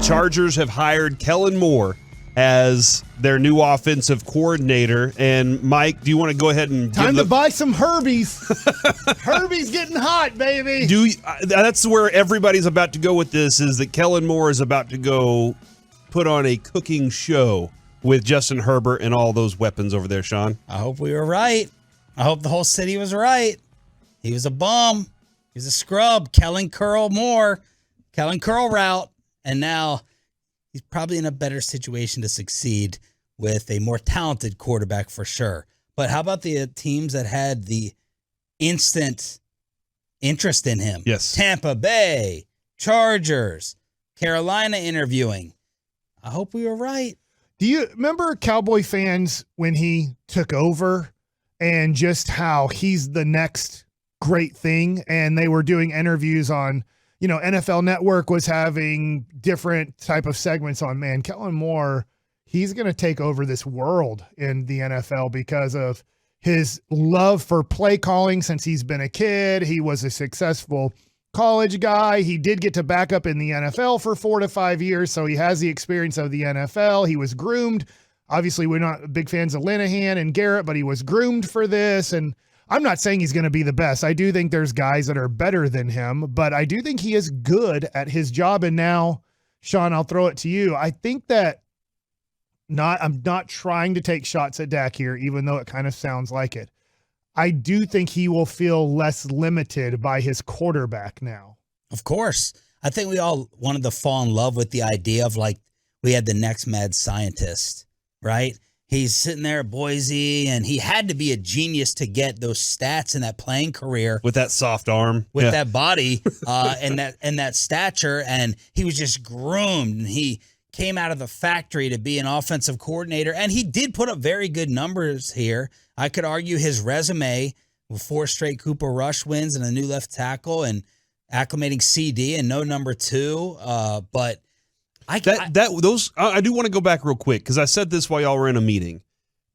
Chargers have hired Kellen Moore as their new offensive coordinator. And Mike, do you want to go ahead and time to buy some Herbies? Herbies getting hot, baby. That's where everybody's about to go with this, is that Kellen Moore is about to go put on a cooking show with Justin Herbert and all those weapons over there, Sean. I hope we were right. I hope the whole city was right. He was a bum. He was a scrub. Kellen Moore. Kellen Curl route. And now he's probably in a better situation to succeed with a more talented quarterback for sure. But how about the teams that had the instant interest in him? Yes. Tampa Bay, Chargers, Carolina interviewing. I hope we were right. Do you remember Cowboy fans when he took over and just how he's the next great thing? And they were doing interviews on, NFL Network was having different type of segments on, man, Kellen Moore, he's going to take over this world in the NFL because of his love for play calling since he's been a kid. He was a successful college guy. He did get to back up in the NFL for 4 to 5 years, so he has the experience of the NFL. He was groomed. Obviously, we're not big fans of Linehan and Garrett, but he was groomed for this, and I'm not saying he's going to be the best. I do think there's guys that are better than him, but I do think he is good at his job. And now, Sean, I'll throw it to you. I think that I'm not trying to take shots at Dak here, even though it kind of sounds like it. I do think he will feel less limited by his quarterback now. Of course. I think we all wanted to fall in love with the idea of we had the next mad scientist, right? He's sitting there at Boise, and he had to be a genius to get those stats in that playing career with that soft arm, with that body, and that stature. And he was just groomed, and he came out of the factory to be an offensive coordinator. And he did put up very good numbers here. I could argue his resume with 4 straight Cooper Rush wins and a new left tackle and acclimating CD and no number 2. But I do want to go back real quick because I said this while y'all were in a meeting.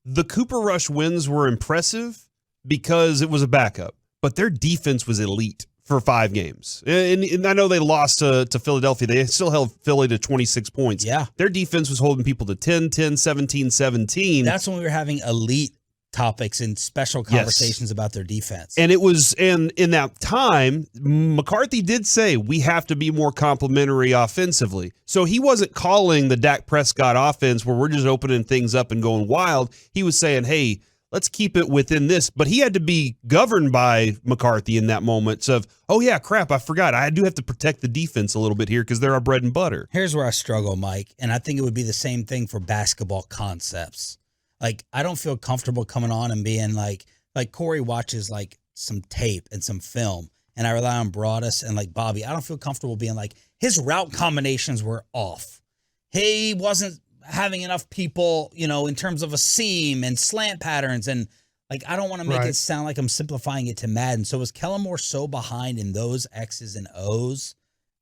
The Cooper Rush wins were impressive because it was a backup, but their defense was elite for 5 games. And I know they lost to Philadelphia. They still held Philly to 26 points. Yeah. Their defense was holding people to 10, 17, 17. That's when we were having elite topics and special conversations about their defense. And it was, and in that time, McCarthy did say we have to be more complimentary offensively. So he wasn't calling the Dak Prescott offense where we're just opening things up and going wild. He was saying, hey, let's keep it within this. But he had to be governed by McCarthy in that moment of, oh yeah, crap, I forgot. I do have to protect the defense a little bit here because they're our bread and butter. Here's where I struggle, Mike, and I think it would be the same thing for basketball concepts. I don't feel comfortable coming on and being like Corey watches some tape and some film, and I rely on Broadus and Bobby. I don't feel comfortable being his route combinations were off. He wasn't having enough people, in terms of a seam and slant patterns. And I don't want to make it sound like I'm simplifying it to Madden. So was Kellen Moore so behind in those X's and O's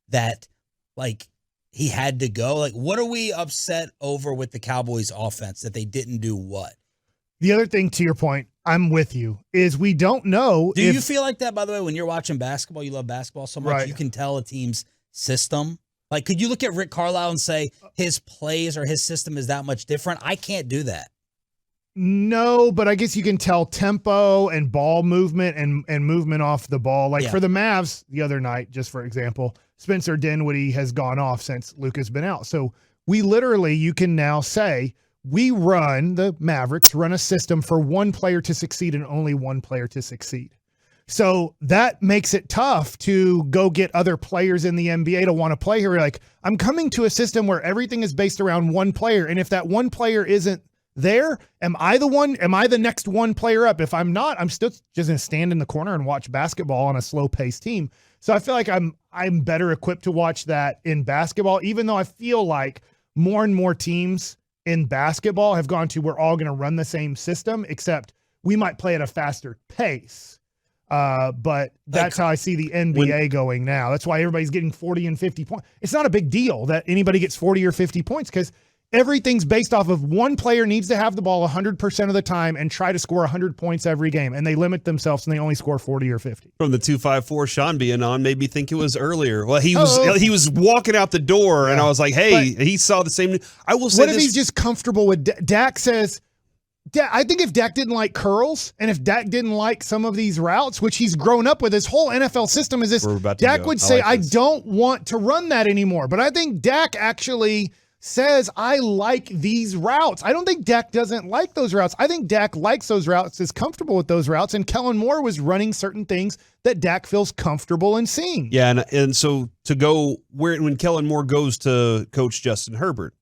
that he had to go? What are we upset over with the Cowboys offense that they didn't do what? The other thing, to your point, I'm with you, is we don't know. Do you feel like that, by the way, when you're watching basketball, you love basketball so much, you can tell a team's system? Could you look at Rick Carlisle and say his plays or his system is that much different? I can't do that. No, but I guess you can tell tempo and ball movement and movement off the ball. For the Mavs the other night, just for example, Spencer Dinwiddie has gone off since Luka's been out. So you can now say the Mavericks run a system for one player to succeed and only one player to succeed. So that makes it tough to go get other players in the NBA to want to play here. I'm coming to a system where everything is based around one player. And if that one player isn't there, am I the next one player up? If I'm not, I'm still just going to stand in the corner and watch basketball on a slow paced team. So I feel like I'm better equipped to watch that in basketball, even though I feel like more and more teams in basketball have gone to, we're all going to run the same system, except we might play at a faster pace. But that's how I see the NBA going now. That's why everybody's getting 40 and 50 points. It's not a big deal that anybody gets 40 or 50 points because everything's based off of one player needs to have the ball 100% of the time and try to score 100 points every game. And they limit themselves and they only score 40 or 50. From the 254, Sean being on made me think it was earlier. Well, he was walking out the door, and I was like, hey, he saw the same. I will say what if he's just comfortable with Dak says, I think if Dak didn't like curls and if Dak didn't like some of these routes, which he's grown up with, his whole NFL system is this, Dak would say, I don't want to run that anymore. But I think Dak actually says, I like these routes. I don't think Dak doesn't like those routes. I think Dak likes those routes, is comfortable with those routes, and Kellen Moore was running certain things that Dak feels comfortable in seeing. Yeah, and so to go when Kellen Moore goes to coach Justin Herbert,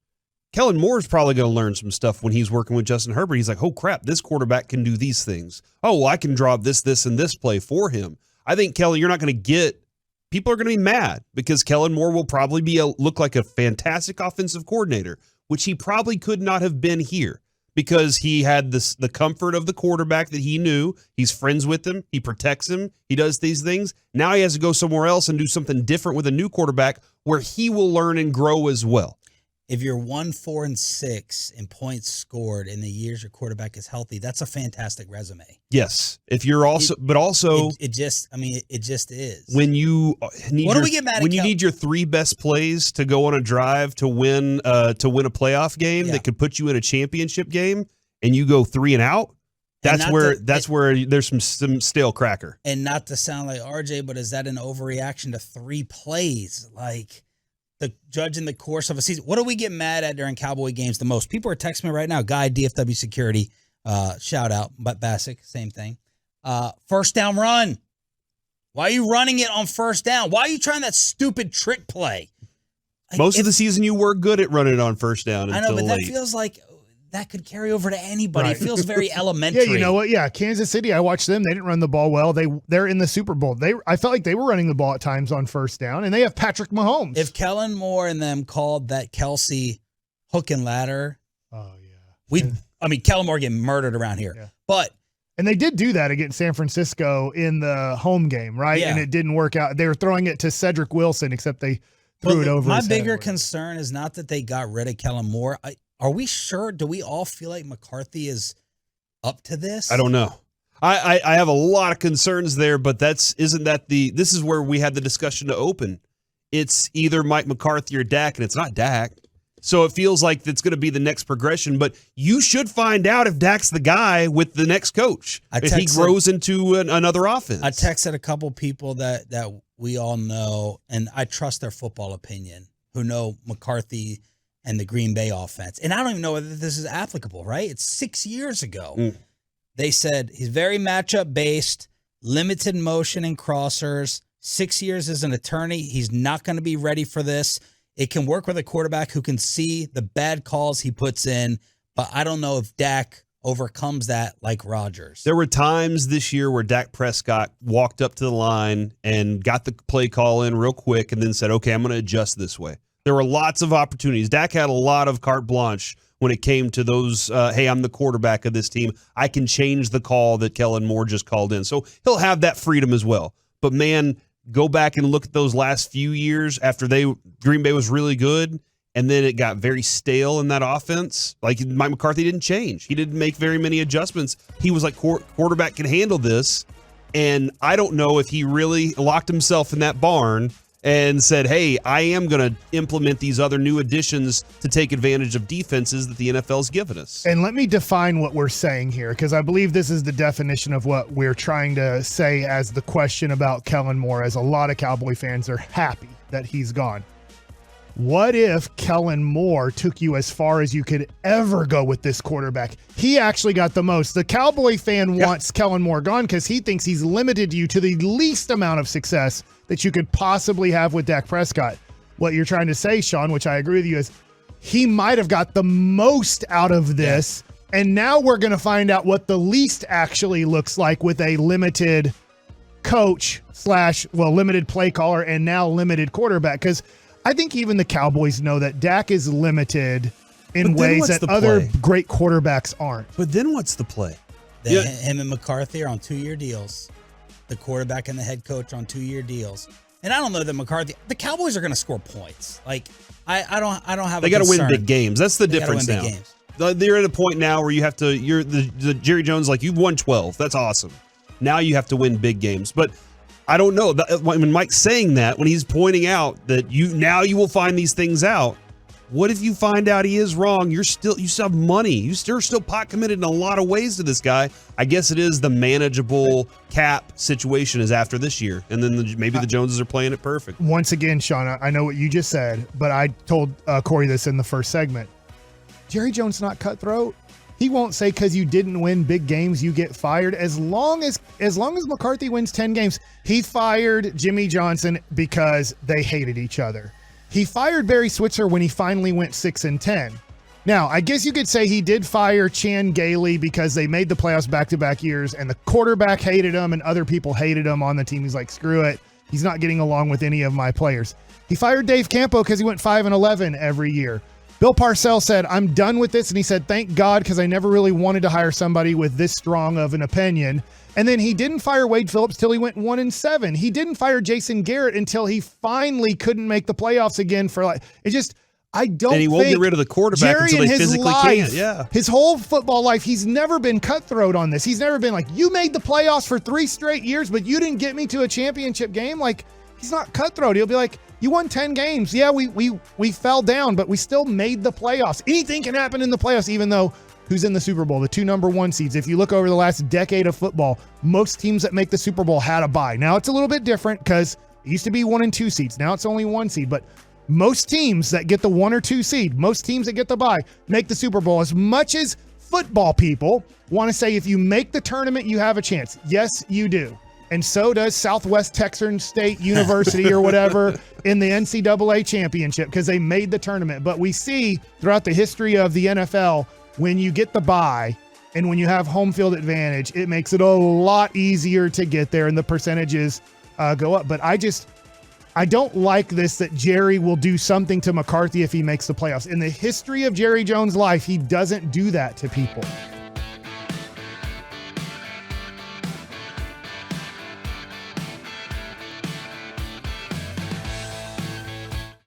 Kellen Moore is probably going to learn some stuff when he's working with Justin Herbert. He's like, oh, crap, this quarterback can do these things. Oh, well, I can draw this, and this play for him. I think, Kelly, you're not going to get – people are going to be mad because Kellen Moore will probably look like a fantastic offensive coordinator, which he probably could not have been here because he had the comfort of the quarterback that he knew. He's friends with him. He protects him. He does these things. Now he has to go somewhere else and do something different with a new quarterback where he will learn and grow as well. If you're 1-4-6 in points scored in the years your quarterback is healthy, that's a fantastic resume. Yes. If you're also, it just is. When you need, you need your 3 best plays to go on a drive to win a playoff game that could put you in a championship game, and you go 3 and out. That's where there's some stale cracker. And not to sound like RJ, but is that an overreaction to 3 plays? Like, the judging the course of a season. What do we get mad at during Cowboy games the most? People are texting me right now. Guy, DFW Security, shout out. But Bassick, same thing. First down run. Why are you running it on first down? Why are you trying that stupid trick play? Most of the season you were good at running it on first down. I know, but that feels like that could carry over to anybody. Right. It feels very elementary. Yeah, you know what? Yeah, Kansas City, I watched them. They didn't run the ball well. They're in the Super Bowl. I felt like they were running the ball at times on first down, and they have Patrick Mahomes. If Kellen Moore and them called that Kelsey hook and ladder, Kellen Moore getting murdered around here. Yeah. And they did do that against San Francisco in the home game, right? Yeah. And it didn't work out. They were throwing it to Cedric Wilson, except they threw it over. My bigger concern is not that they got rid of Kellen Moore. Are we sure? Do we all feel like McCarthy is up to this? I don't know. I have a lot of concerns there, but this is where we had the discussion to open. It's either Mike McCarthy or Dak, and it's not Dak. So it feels like it's going to be the next progression, but you should find out if Dak's the guy with the next coach, if he grows into another offense. I texted a couple people that we all know, and I trust their football opinion, who know McCarthy and the Green Bay offense. And I don't even know whether this is applicable, right? It's 6 years ago. They said he's very matchup-based, limited motion and crossers, 6 years as an attorney. He's not going to be ready for this. It can work with a quarterback who can see the bad calls he puts in, but I don't know if Dak overcomes that like Rodgers. There were times this year where Dak Prescott walked up to the line and got the play call in real quick and then said, okay, I'm going to adjust this way. There were lots of opportunities. Dak had a lot of carte blanche when it came to those, hey, I'm the quarterback of this team. I can change the call that Kellen Moore just called in. So he'll have that freedom as well. But, man, go back and look at those last few years after Green Bay was really good, and then it got very stale in that offense. Like, Mike McCarthy didn't change. He didn't make very many adjustments. He was like, quarterback can handle this. And I don't know if he really locked himself in that barn and said, hey, I am going to implement these other new additions to take advantage of defenses that the NFL's given us. And let me define what we're saying here, because I believe this is the definition of what we're trying to say as the question about Kellen Moore, as a lot of Cowboy fans are happy that he's gone. What if Kellen Moore took you as far as you could ever go with this quarterback? He actually got the most. The Cowboy fan wants Kellen Moore gone because he thinks he's limited you to the least amount of success that you could possibly have with Dak Prescott. What you're trying to say, Sean, which I agree with you, is he might have got the most out of this, and now we're going to find out what the least actually looks like with a limited coach / limited play caller and now limited quarterback, because I think even the Cowboys know that Dak is limited in ways that other great quarterbacks aren't. But then what's the play? Him and McCarthy are on 2-year deals. The quarterback and the head coach on 2-year deals. And I don't know that McCarthy. The Cowboys are going to score points. Like I don't have. They got to win big games. That's the difference now. Games. They're at a point now where you have to. You're the Jerry Jones, like, you've won 12. That's awesome. Now you have to win big games. But I don't know. When Mike's saying that, when he's pointing out that you will find these things out. What if you find out he is wrong? You still have money. You're still pot committed in a lot of ways to this guy. I guess it is the manageable cap situation is after this year, and then maybe the Joneses are playing it perfect. Once again, Sean, I know what you just said, but I told Corey this in the first segment. Jerry Jones not cutthroat. He won't say because you didn't win big games you get fired. As long as McCarthy wins 10 games, he fired Jimmy Johnson because they hated each other. He fired Barry Switzer when he finally went 6-10. Now, I guess you could say he did fire Chan Gailey because they made the playoffs back-to-back years, and the quarterback hated him and other people hated him on the team. He's like, screw it. He's not getting along with any of my players. He fired Dave Campo because he went 5-11 every year. Bill Parcells said, I'm done with this. And he said, thank God, because I never really wanted to hire somebody with this strong of an opinion. And then he didn't fire Wade Phillips till he went 1-7. He didn't fire Jason Garrett until he finally couldn't make the playoffs again I don't think. And he won't get rid of the quarterback until they physically can't. Yeah. His whole football life, he's never been cutthroat on this. He's never been like, you made the playoffs for 3 straight years, but you didn't get me to a championship game. Like, he's not cutthroat. He'll be like, you won 10 games. Yeah, we fell down, but we still made the playoffs. Anything can happen in the playoffs, even though who's in the Super Bowl, the 2 number 1 seeds. If you look over the last decade of football, most teams that make the Super Bowl had a bye. Now it's a little bit different because it used to be 1 and 2 seeds. Now it's only 1 seed, but most teams that get the 1 or 2 seed, most teams that get the bye, make the Super Bowl. As much as football people want to say if you make the tournament, you have a chance. Yes, you do. And so does Southwest Texan State University or whatever in the NCAA championship because they made the tournament. But we see throughout the history of the NFL, when you get the bye and when you have home field advantage, it makes it a lot easier to get there and the percentages go up. But I don't like this that Jerry will do something to McCarthy if he makes the playoffs. In the history of Jerry Jones' life, he doesn't do that to people.